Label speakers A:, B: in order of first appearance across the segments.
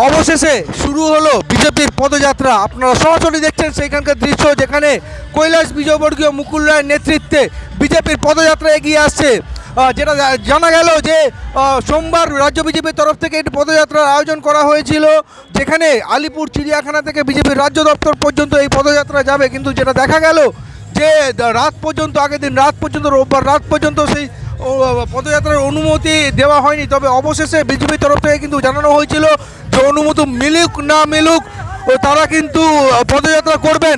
A: অবশেষে শুরু হলো বিজেপির পদযাত্রা। আপনারা সরাসরি দেখছেন সেইখানকার দৃশ্য, যেখানে কৈলাস বিজয়বর্গীয় মুকুল রায়ের নেতৃত্বে বিজেপির পদযাত্রা এগিয়ে আসছে। যেটা জানা গেল যে সোমবার রাজ্য বিজেপির তরফ থেকে একটি পদযাত্রার আয়োজন করা হয়েছিল, যেখানে আলিপুর চিড়িয়াখানা থেকে বিজেপির রাজ্য দপ্তর পর্যন্ত এই পদযাত্রা যাবে। কিন্তু যেটা দেখা গেল যে রাত পর্যন্ত, আগের দিন রাত পর্যন্ত, রোববার রাত পর্যন্ত সেই পদযাত্রার অনুমতি দেওয়া হয়নি। তবে অবশেষে বিজেপির তরফ থেকে কিন্তু জানানো হয়েছিল যে অনুমতি মিলুক না মিলুক তারা কিন্তু পদযাত্রা করবেন।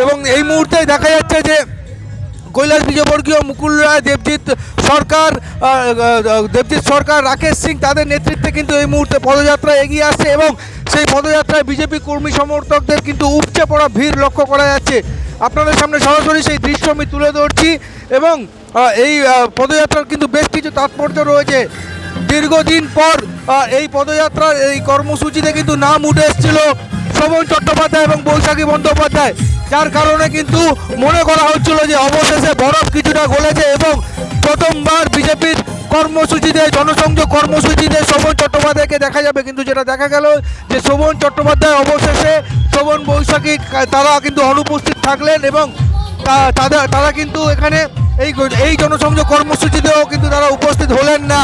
A: এবং এই মুহূর্তে দেখা যাচ্ছে যে কৈলাস বিজয়বর্গীয় মুকুল রায়, দেবজিৎ সরকার, রাকেশ সিং তাদের নেতৃত্বে কিন্তু এই মুহূর্তে পদযাত্রা এগিয়ে আসছে। এবং সেই পদযাত্রায় বিজেপি কর্মী সমর্থকদের কিন্তু উপচে পড়া ভিড় লক্ষ্য করা যাচ্ছে। আপনাদের সামনে সরাসরি সেই দৃশ্য আমি তুলে ধরছি। এবং এই পদযাত্রার কিন্তু বেশ কিছু তাৎপর্য রয়েছে। দীর্ঘদিন পর এই পদযাত্রার এই কর্মসূচিতে কিন্তু নাম উঠে এসেছিল শোভন চট্টোপাধ্যায় এবং বৈশাখী বন্দ্যোপাধ্যায়, যার কারণে কিন্তু মনে করা হচ্ছিল যে অবশেষে বরফ কিছুটা গলেছে এবং প্রথমবার বিজেপির কর্মসূচিতে, জনসংযোগ কর্মসূচিতে শোভন চট্টোপাধ্যায়কে দেখা যাবে। কিন্তু যেটা দেখা গেল যে শোভন চট্টোপাধ্যায় অবশেষে, শোভন, বৈশাখী তারা কিন্তু অনুপস্থিত থাকলেন এবং তারা কিন্তু এখানে এই জনসংযোগ কর্মসূচিতেও কিন্তু তারা উপস্থিত হলেন না।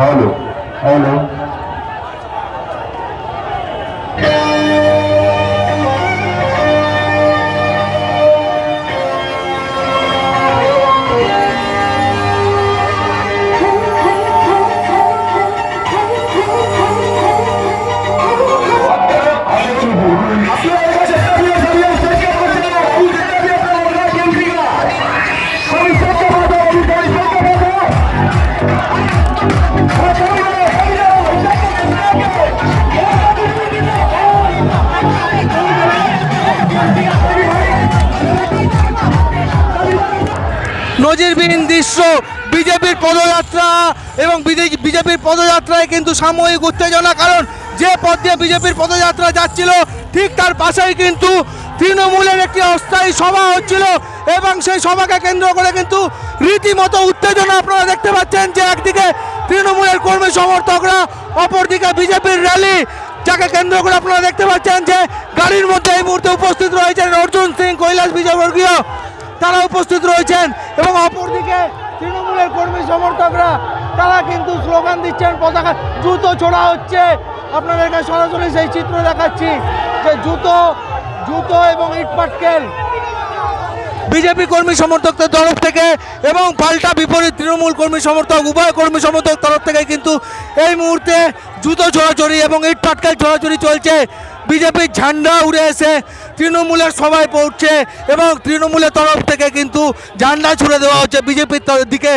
B: Hello.
A: নজিরবিহীন দৃশ্য, বিজেপির পদযাত্রা এবং বিজেপির পদযাত্রায় কিন্তু সাময়িক উত্তেজনা। কারণ যে পথ দিয়ে বিজেপির পদযাত্রা যাচ্ছিল ঠিক তার পাশেই কিন্তু তৃণমূলের একটি অস্থায়ী সভা হচ্ছিল এবং সেই সভাকে কেন্দ্র করে কিন্তু রীতিমতো উত্তেজনা। আপনারা দেখতে পাচ্ছেন যে একদিকে তৃণমূলের কর্মী সমর্থকরা, অপরদিকে বিজেপির র্যালি, যাকে কেন্দ্র করে আপনারা দেখতে পাচ্ছেন যে গাড়ির মধ্যে এই মুহূর্তে উপস্থিত রয়েছেন অর্জুন সিং, কৈলাস বিজয়বর্গীয়, তারা উপস্থিত রয়েছেন। এবং অপরদিকে তৃণমূলের কর্মী সমর্থকরা তারা কিন্তু স্লোগান দিচ্ছেন, পতাকা, জুতো ছোড়া হচ্ছে। আপনাদেরকে সরাসরি সেই চিত্র দেখাচ্ছি যে জুতো এবং ইটপাটকেল বিজেপি কর্মী সমর্থকদের তরফ থেকে এবং পাল্টা বিপরীত তৃণমূল কর্মী সমর্থক, উভয় কর্মী সমর্থক তরফ থেকে কিন্তু এই মুহূর্তে জুতো ছোড়াছড়ি এবং ইট পাটকেল ছোড়াছড়ি চলছে। বিজেপির ঝান্ডা উড়ে এসে তৃণমূলের সভায় পৌঁছছে এবং তৃণমূলের তরফ থেকে কিন্তু ঝান্ডা ছুড়ে দেওয়া হচ্ছে বিজেপির দিকে।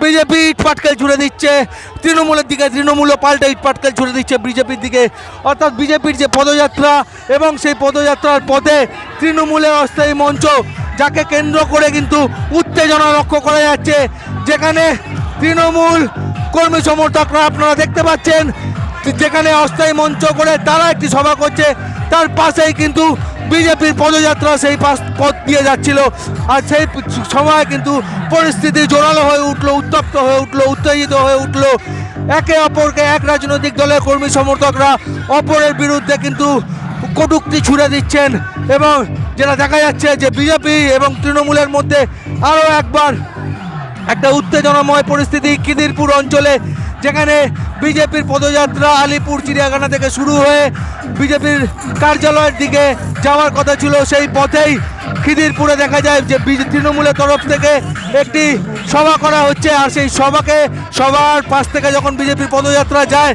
A: বিজেপি ইট পাটকেল ছুড়ে দিচ্ছে তৃণমূলের দিকে, তৃণমূলও পাল্টা ইট পাটকেল ছুড়ে দিচ্ছে বিজেপির দিকে। অর্থাৎ বিজেপির যে পদযাত্রা এবং সেই পদযাত্রার পথে তৃণমূলের অস্থায়ী মঞ্চ, যাকে কেন্দ্র করে কিন্তু উত্তেজনা লক্ষ্য করা যাচ্ছে, যেখানে তৃণমূল কর্মী সমর্থকরা আপনারা দেখতে পাচ্ছেন যেখানে অস্থায়ী মঞ্চ করে তারা একটি সভা করছে, তার পাশেই কিন্তু বিজেপির পদযাত্রা সেই পথ দিয়ে যাচ্ছিল। আর সেই সময় কিন্তু পরিস্থিতি জোরালো হয়ে উঠলো, উত্তপ্ত হয়ে উঠলো, উত্তেজিত হয়ে উঠলো। একে অপরকে, এক রাজনৈতিক দলের কর্মী সমর্থকরা অপরের বিরুদ্ধে কিন্তু কটূক্তি ছুড়ে দিচ্ছেন এবং যেটা দেখা যাচ্ছে যে বিজেপি এবং তৃণমূলের মধ্যে আরও একবার একটা উত্তেজনাময় পরিস্থিতি খিদিরপুর অঞ্চলে, যেখানে বিজেপির পদযাত্রা আলিপুর চিড়িয়াখানা থেকে শুরু হয়ে বিজেপির কার্যালয়ের দিকে যাওয়ার কথা ছিল। সেই পথেই খিদিরপুরে দেখা যায় যে তৃণমূলের তরফ থেকে একটি সভা করা হচ্ছে, আর সেই সবার পাশ থেকে যখন বিজেপির পদযাত্রা যায়,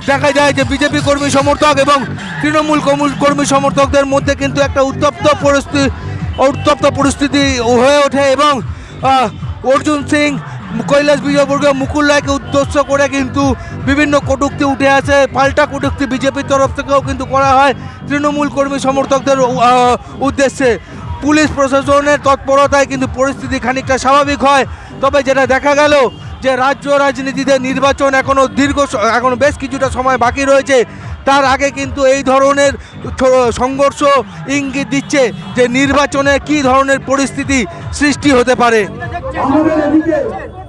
A: দেখা যায় যে বিজেপি কর্মী সমর্থক এবং তৃণমূল কর্মী সমর্থকদের মধ্যে কিন্তু একটা উত্তপ্ত পরিস্থিতি হয়ে ওঠে এবং অর্জুন সিং, কৈলাস বিজয়বর্গীয়, মুকুল রায়কে উদ্দেশ্য করে কিন্তু বিভিন্ন কটূক্তি উঠে আসে। পাল্টা কটূক্তি বিজেপির তরফ থেকেও কিন্তু করা হয় তৃণমূল কর্মী সমর্থকদের উদ্দেশ্যে। পুলিশ প্রশাসনের তৎপরতায় কিন্তু পরিস্থিতি খানিকটা স্বাভাবিক হয়। তবে যেটা দেখা গেল যে রাজ্য রাজনীতিতে নির্বাচন এখনো বেশ কিছুটা সময় বাকি রয়েছে, তার আগে কিন্তু এই ধরনের সংঘর্ষ ইঙ্গিত দিচ্ছে যে নির্বাচনে কী ধরনের পরিস্থিতি সৃষ্টি হতে পারে।
B: আমাদের এদিকে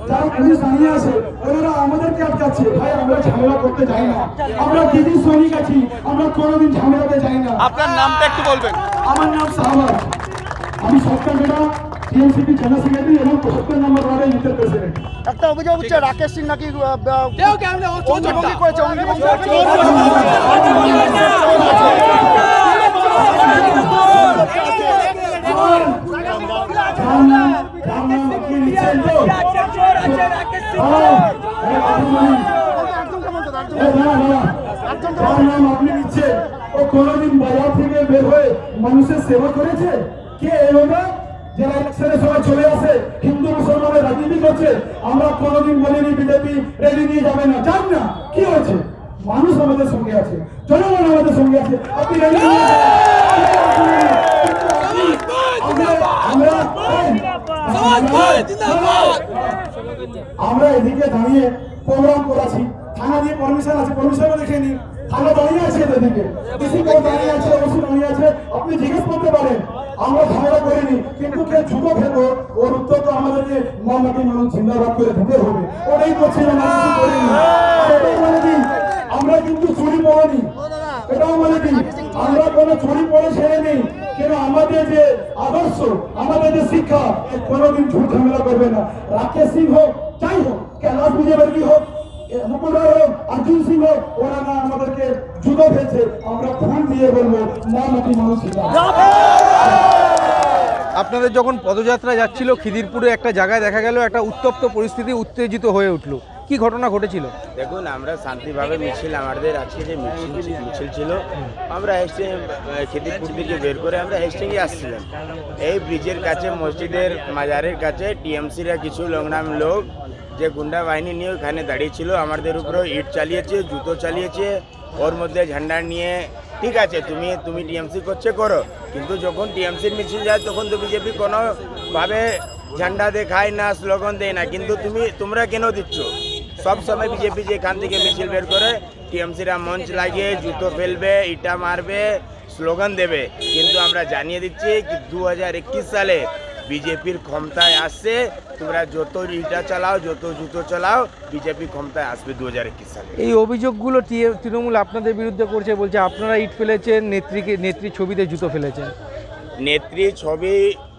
B: যারা পুলিশ দাঁড়িয়ে আছে ওনারা আমাদেরকে আটকাচ্ছে। ভাই, আমরা ঝামেলা করতে যাই না, আমরা দিদির সৈনিক আছি, আমরা কোনোদিন ঝামেলাতে যাই না।
C: আপনার নামটা একটু বলবেন?
B: আমার নাম শাহবাজ, আমি সরকারবেড়া টিএমসিপি জেলা সেক্রেটারি এবং 75 নম্বর ওয়ার্ডের ইউথ প্রেসিডেন্ট।
D: একটা অভিযোগ হচ্ছে রাকেশ সিং নাকি অঙ্গভঙ্গি করেছে, অঙ্গভঙ্গি
B: আপনি নিচ্ছে ও কোনোদিন বাজার থেকে বের হয়ে মানুষের সেবা করেছে? কে এভাবে যারা ইলেকশনের সময় চলে আসে হিন্দু মুসলমানের রাজনীতি করছে? আমরা কোনোদিন বলিনি বিজেপি রেলি নিয়ে যাবে না, যান না। কি হয়েছে? মানুষ আমাদের সঙ্গে আছে, জনগণ আমাদের সঙ্গে আছে। আপনি রেলি নিয়ে আমরা এদিকে দাঁড়িয়ে প্রোগ্রাম করেছি, থানা দিয়ে পারমিশন আছে, পারমিশনও দেখেনি। থানা দাঁড়িয়ে আছে, এদিকে ডিসি কোর্ট দাঁড়িয়ে আছে, ওসি দাঁড়িয়ে আছে। আপনি জিজ্ঞেস করতে পারেন, আমরা ঝামেলা করিনি, কিন্তু কে জুতো ফেলবো ওর উত্তর তো আমাদেরকে মাটি মানুষ জিন্দাবাদ করে দিতে হবে। ওটাই করছি না, কিছু করিনি। এটাই মানে কি, আমরা কিন্তু চুরি পড়িনি। এটাও মানে কি, আমরা কোনো চুরি পড়ে ছেড়ে নেই। কেন আমাদের যে আদর্শ, আমাদের যে শিক্ষা, কোনোদিন ঝুট ঝামেলা করবে না। রাকেশ সিং হোক, যাই হোক, কৈলাস বিজয়বর্গী হোক, মুকুল রায় হোক, অর্জুন সিং হোক, ওরা না আমাদেরকে জুতো ফেলছে, আমরা ফুল দিয়ে বলবো না মাটি মানুষ।
A: আপনাদের যখন পদযাত্রা যাচ্ছিল খিদিরপুরে একটা জায়গায় দেখা গেল একটা উত্তপ্ত পরিস্থিতি উত্তেজিত হয়ে উঠলো, কি ঘটনা ঘটেছিল?
E: দেখুন, আমরা শান্তিভাবে মিছিল, আমাদের আজকে যে মিছিল ছিল, আমরা খিদিরপুর থেকে বের করে আমরা হেস্টিংয়ে আসছিলাম। এই ব্রিজের কাছে, মসজিদের মাজারের কাছে টিএমসিরা কিছু লংনাম লোক যে গুন্ডা বাহিনী নিয়ে ওখানে দাঁড়িয়েছিল, আমাদের উপরেও ইট চালিয়েছে, জুতো চালিয়েছে, ওর মধ্যে ঝান্ডা নিয়ে। ঠিক আছে, তুমি টিএমসি করছে করো, কিন্তু যখন টিএমসির মিছিল যায় তখন তো বিজেপি কোনোভাবে ঝান্ডা দেখায় না, স্লোগান দেয় না। কিন্তু তোমরা কেন দিচ্ছ? সব সময় বিজেপি যে এখান থেকে মিছিল বের করে টিএমসিরা মঞ্চ লাগিয়ে জুতো ফেলবে, ইটা মারবে, স্লোগান দেবে। কিন্তু আমরা জানিয়ে দিচ্ছি কি 2021 সালে বিজেপির ক্ষমতায় আসছে, তোমরা যত ইটা চালাও, যত জুতো চালাও, বিজেপি ক্ষমতায় আসবে 2021 সালে।
A: এই অভিযোগগুলো তৃণমূল আপনাদের বিরুদ্ধে করছে, বলছে আপনারা ইট ফেলেছেন, নেত্রী ছবিতে জুতো ফেলেছেন।
E: নেত্রী ছবি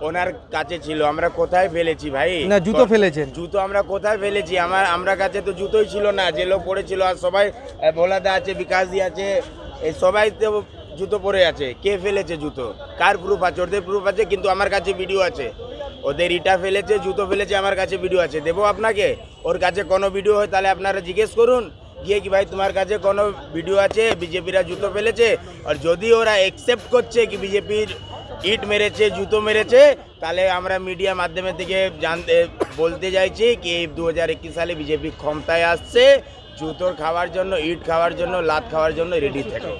E: ওনার কাছে ছিল, আমরা কোথায় ফেলেছি ভাই?
A: না, জুতো ফেলেছেন।
E: জুতো আমরা কোথায় ফেলেছি? আমরা কাছে তো জুতোই ছিল না, যে লোক পড়েছিল। আর সবাই, ভোলাদা আছে, বিকাশ দি আছে, এই সবাই তো জুতো পরে আছে। কে ফেলেছে জুতো? কার প্রুফ আছে? ওদের প্রুফ আছে, কিন্তু আমার কাছে ভিডিও আছে। ওদের ইটা ফেলেছে, জুতো ফেলেছে, আমার কাছে ভিডিও আছে। দেবো আপনাকে? ওর কাছে কোনো ভিডিও হয় তাহলে আপনারা জিজ্ঞেস করুন গিয়ে কি ভাই তোমার কাছে কোনো ভিডিও আছে বিজেপিরা জুতো ফেলেছে? আর যদি ওরা অ্যাকসেপ্ট করছে কি বিজেপির ইট মেরেছে, জুতো মেরেছে, তাহলে আমরা মিডিয়া মাধ্যমে থেকে বলতে চাইছি কি 2021 সালে বিজেপি ক্ষমতায় আসছে, জুতোর খাওয়ার জন্য, ইট খাওয়ার জন্য, লাত খাওয়ার জন্য রেডি থাকে।